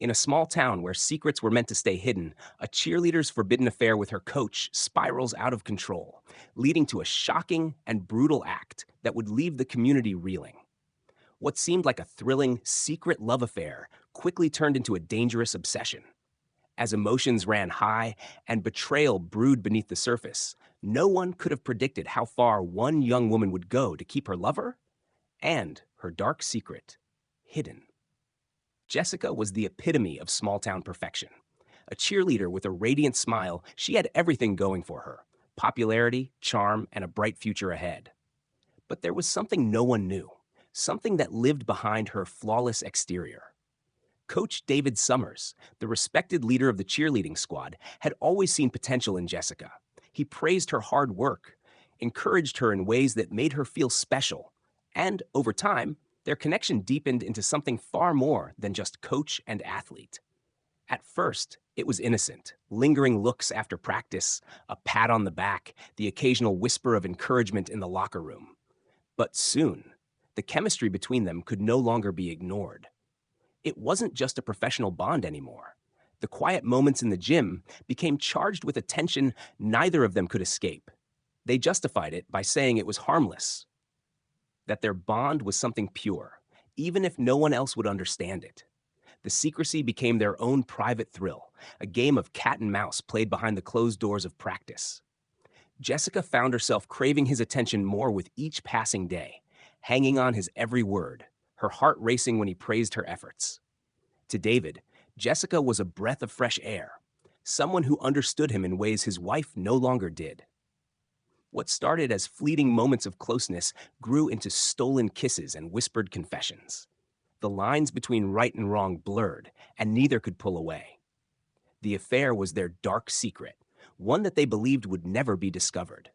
In a small town where secrets were meant to stay hidden, a cheerleader's forbidden affair with her coach spirals out of control, leading to a shocking and brutal act that would leave the community reeling. What seemed like a thrilling, secret love affair quickly turned into a dangerous obsession. As emotions ran high and betrayal brewed beneath the surface, no one could have predicted how far one young woman would go to keep her lover and her dark secret hidden. Jessica was the epitome of small town perfection. A cheerleader with a radiant smile, she had everything going for her: popularity, charm, and a bright future ahead. But there was something no one knew, something that lived behind her flawless exterior. Coach David Summers, the respected leader of the cheerleading squad, had always seen potential in Jessica. He praised her hard work, encouraged her in ways that made her feel special, and over time, their connection deepened into something far more than just coach and athlete. At first, it was innocent: lingering looks after practice, a pat on the back, the occasional whisper of encouragement in the locker room. But soon, the chemistry between them could no longer be ignored. It wasn't just a professional bond anymore. The quiet moments in the gym became charged with a tension neither of them could escape. They justified it by saying it was harmless, that their bond was something pure, even if no one else would understand it. The secrecy became their own private thrill, a game of cat and mouse played behind the closed doors of practice. Jessica found herself craving his attention more with each passing day, hanging on his every word, her heart racing when he praised her efforts. To David, Jessica was a breath of fresh air, someone who understood him in ways his wife no longer did. What started as fleeting moments of closeness grew into stolen kisses and whispered confessions. The lines between right and wrong blurred, and neither could pull away. The affair was their dark secret, one that they believed would never be discovered.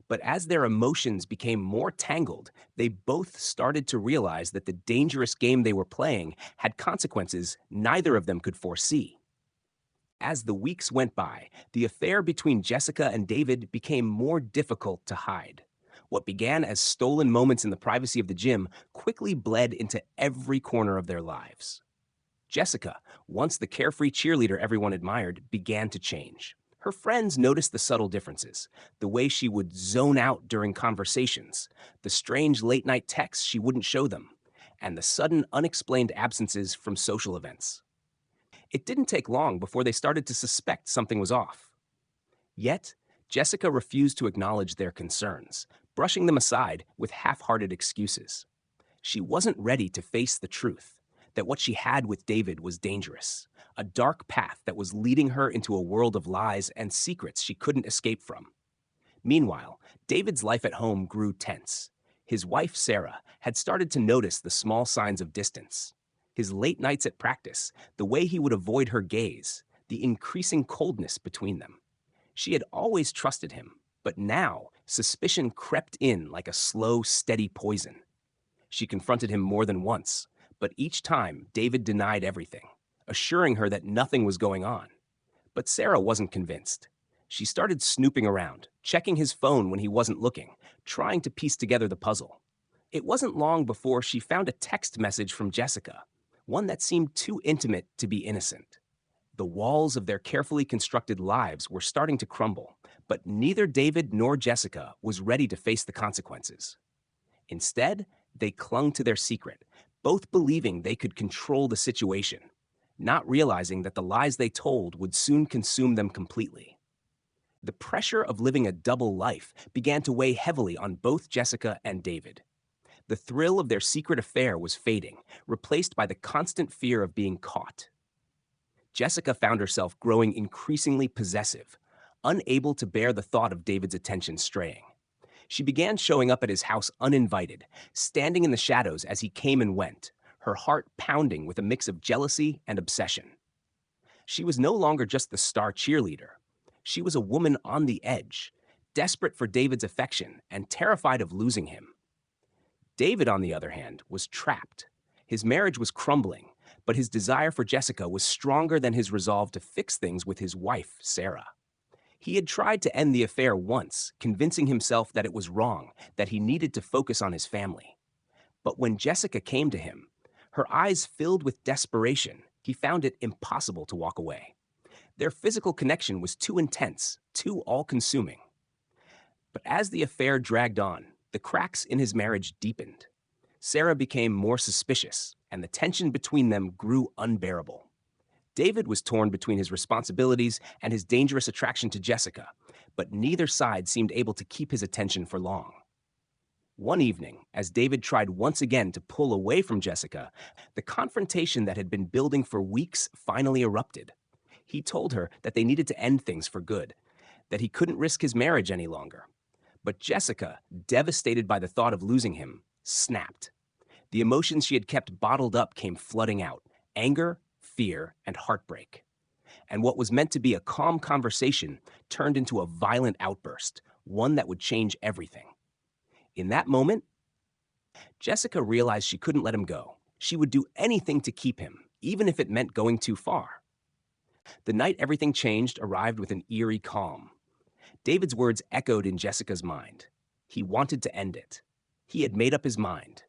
But as their emotions became more tangled, they both started to realize that the dangerous game they were playing had consequences neither of them could foresee. As the weeks went by, the affair between Jessica and David became more difficult to hide. What began as stolen moments in the privacy of the gym quickly bled into every corner of their lives. Jessica, once the carefree cheerleader everyone admired, began to change. Her friends noticed the subtle differences: the way she would zone out during conversations, the strange late-night texts she wouldn't show them, and the sudden unexplained absences from social events. It didn't take long before they started to suspect something was off. Yet, Jessica refused to acknowledge their concerns, brushing them aside with half-hearted excuses. She wasn't ready to face the truth that what she had with David was dangerous, a dark path that was leading her into a world of lies and secrets she couldn't escape from. Meanwhile, David's life at home grew tense. His wife, Sarah, had started to notice the small signs of distance: his late nights at practice, the way he would avoid her gaze, the increasing coldness between them. She had always trusted him, but now suspicion crept in like a slow, steady poison. She confronted him more than once, but each time David denied everything, assuring her that nothing was going on. But Sarah wasn't convinced. She started snooping around, checking his phone when he wasn't looking, trying to piece together the puzzle. It wasn't long before she found a text message from Jessica, one that seemed too intimate to be innocent. The walls of their carefully constructed lives were starting to crumble, but neither David nor Jessica was ready to face the consequences. Instead, they clung to their secret, both believing they could control the situation, not realizing that the lies they told would soon consume them completely. The pressure of living a double life began to weigh heavily on both Jessica and David. The thrill of their secret affair was fading, replaced by the constant fear of being caught. Jessica found herself growing increasingly possessive, unable to bear the thought of David's attention straying. She began showing up at his house uninvited, standing in the shadows as he came and went, her heart pounding with a mix of jealousy and obsession. She was no longer just the star cheerleader. She was a woman on the edge, desperate for David's affection and terrified of losing him. David, on the other hand, was trapped. His marriage was crumbling, but his desire for Jessica was stronger than his resolve to fix things with his wife, Sarah. He had tried to end the affair once, convincing himself that it was wrong, that he needed to focus on his family. But when Jessica came to him, her eyes filled with desperation, He found it impossible to walk away. Their physical connection was too intense, too all-consuming. But as the affair dragged on, the cracks in his marriage deepened. Sarah became more suspicious, and the tension between them grew unbearable. David was torn between his responsibilities and his dangerous attraction to Jessica, but neither side seemed able to keep his attention for long. One evening, as David tried once again to pull away from Jessica, the confrontation that had been building for weeks finally erupted. He told her that they needed to end things for good, that he couldn't risk his marriage any longer. But Jessica, devastated by the thought of losing him, snapped. The emotions she had kept bottled up came flooding out: anger, fear, and heartbreak. And what was meant to be a calm conversation turned into a violent outburst, one that would change everything. In that moment, Jessica realized she couldn't let him go. She would do anything to keep him, even if it meant going too far. The night everything changed arrived with an eerie calm. David's words echoed in Jessica's mind. He wanted to end it. He had made up his mind.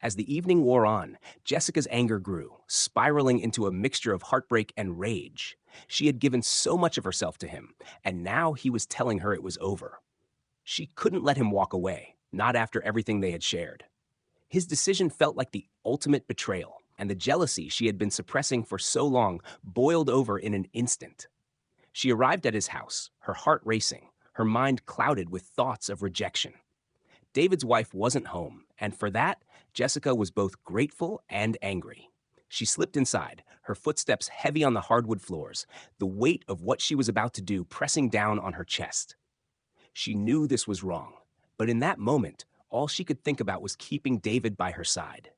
As the evening wore on, Jessica's anger grew, spiraling into a mixture of heartbreak and rage. She had given so much of herself to him, and now he was telling her it was over. She couldn't let him walk away, not after everything they had shared. His decision felt like the ultimate betrayal, and the jealousy she had been suppressing for so long boiled over in an instant. She arrived at his house, her heart racing, her mind clouded with thoughts of rejection. David's wife wasn't home, and for that, Jessica was both grateful and angry. She slipped inside, her footsteps heavy on the hardwood floors, the weight of what she was about to do pressing down on her chest. She knew this was wrong, but in that moment, all she could think about was keeping David by her side.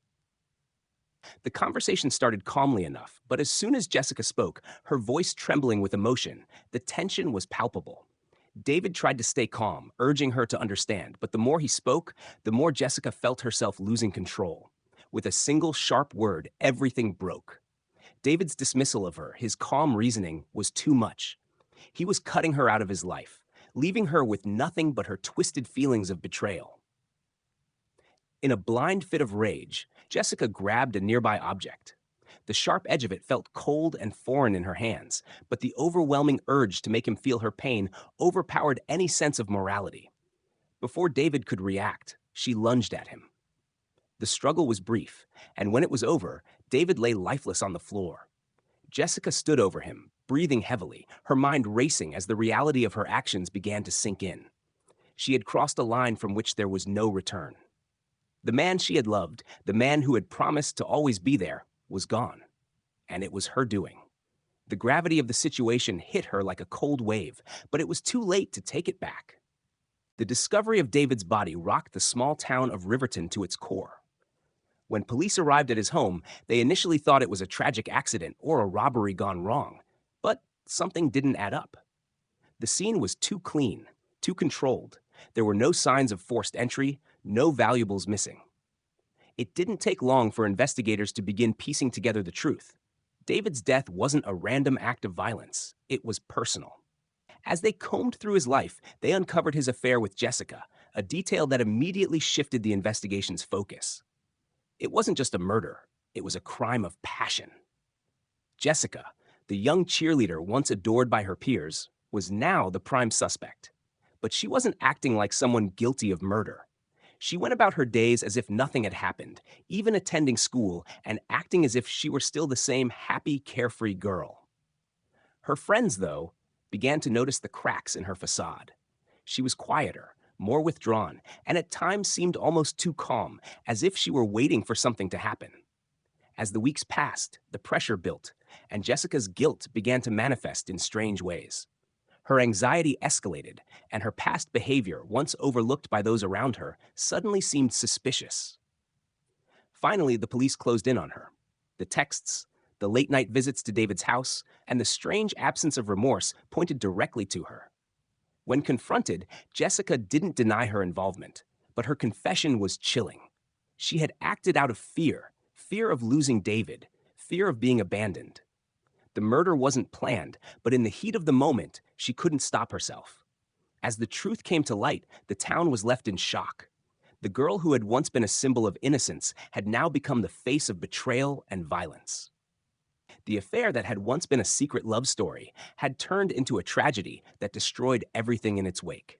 The conversation started calmly enough, but as soon as Jessica spoke, her voice trembling with emotion, the tension was palpable. David tried to stay calm, urging her to understand, but the more he spoke, the more Jessica felt herself losing control. With a single sharp word, everything broke. David's dismissal of her, his calm reasoning, was too much. He was cutting her out of his life, leaving her with nothing but her twisted feelings of betrayal. In a blind fit of rage, Jessica grabbed a nearby object. The sharp edge of it felt cold and foreign in her hands, but the overwhelming urge to make him feel her pain overpowered any sense of morality. Before David could react, she lunged at him. The struggle was brief, and when it was over, David lay lifeless on the floor. Jessica stood over him, breathing heavily, her mind racing as the reality of her actions began to sink in. She had crossed a line from which there was no return. The man she had loved, the man who had promised to always be there, was gone. And it was her doing. The gravity of the situation hit her like a cold wave, but it was too late to take it back. The discovery of David's body rocked the small town of Riverton to its core. When police arrived at his home, they initially thought it was a tragic accident or a robbery gone wrong, but something didn't add up. The scene was too clean, too controlled. There were no signs of forced entry, no valuables missing. It didn't take long for investigators to begin piecing together the truth. David's death wasn't a random act of violence. It was personal. As they combed through his life, they uncovered his affair with Jessica, a detail that immediately shifted the investigation's focus. It wasn't just a murder. It was a crime of passion. Jessica, the young cheerleader once adored by her peers, was now the prime suspect. But she wasn't acting like someone guilty of murder. She went about her days as if nothing had happened, even attending school and acting as if she were still the same happy, carefree girl. Her friends, though, began to notice the cracks in her facade. She was quieter, more withdrawn, and at times seemed almost too calm, as if she were waiting for something to happen. As the weeks passed, the pressure built, and Jessica's guilt began to manifest in strange ways. Her anxiety escalated, and her past behavior, once overlooked by those around her, suddenly seemed suspicious. Finally, the police closed in on her. The texts, the late-night visits to David's house, and the strange absence of remorse pointed directly to her. When confronted, Jessica didn't deny her involvement, but her confession was chilling. She had acted out of fear of losing David, fear of being abandoned. The murder wasn't planned, but in the heat of the moment, she couldn't stop herself. As the truth came to light, the town was left in shock. The girl who had once been a symbol of innocence had now become the face of betrayal and violence. The affair that had once been a secret love story had turned into a tragedy that destroyed everything in its wake.